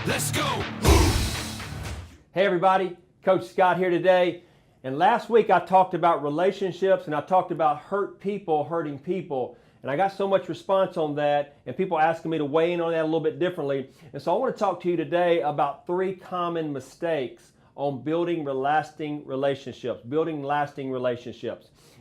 Let's go. Hey everybody, Coach Scott here today. And last week I talked about relationships and I talked about hurt people hurting people. And I got so much response on that and people asking me to weigh in on that a little bit differently. And so I want to talk to you today about 3 common mistakes on building lasting relationships.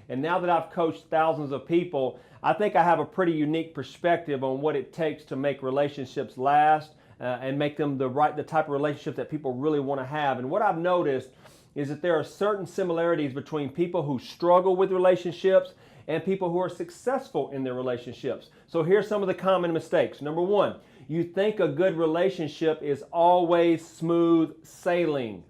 And now that I've coached thousands of people, I think I have a pretty unique perspective on what it takes to make relationships last and make them the type of relationship that people really want to have. And what I've noticed is that there are certain similarities between people who struggle with relationships and people who are successful in their relationships. So here's some of the common mistakes. Number 1, you think a good relationship is always smooth sailing,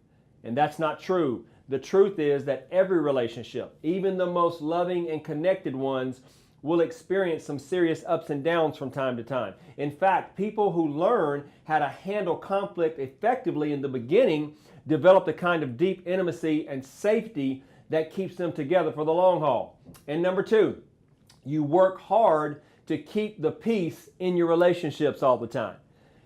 and that's not true. The truth is that every relationship, even the most loving and connected ones, will experience some serious ups and downs from time to time. In fact, people who learn how to handle conflict effectively in the beginning develop the kind of deep intimacy and safety that keeps them together for the long haul. And number 2, you work hard to keep the peace in your relationships all the time.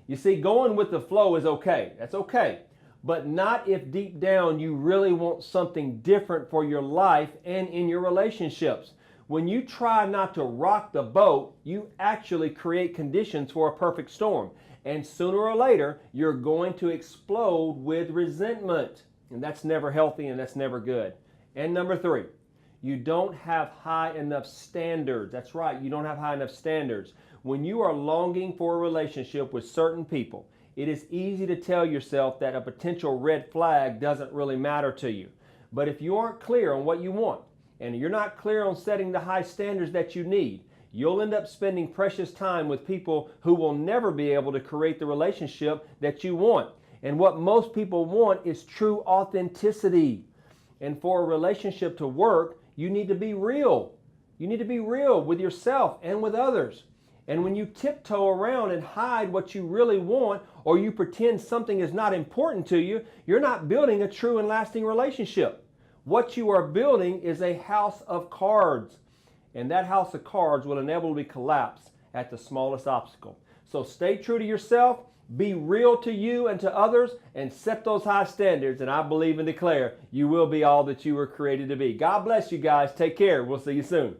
You see, going with the flow is okay. That's okay. But not if deep down you really want something different for your life and in your relationships. When you try not to rock the boat, you actually create conditions for a perfect storm. And sooner or later, you're going to explode with resentment. And that's never healthy and that's never good. And number 3, you don't have high enough standards. That's right, you don't have high enough standards. When you are longing for a relationship with certain people, it is easy to tell yourself that a potential red flag doesn't really matter to you. But if you aren't clear on what you want, and you're not clear on setting the high standards that you need, you'll end up spending precious time with people who will never be able to create the relationship that you want. And what most people want is true authenticity. And for a relationship to work, you need to be real. You need to be real with yourself and with others. And when you tiptoe around and hide what you really want, or you pretend something is not important to you, you're not building a true and lasting relationship. What you are building is a house of cards. And that house of cards will inevitably collapse at the smallest obstacle. So stay true to yourself, be real to you and to others, and set those high standards. And I believe and declare you will be all that you were created to be. God bless you guys. Take care. We'll see you soon.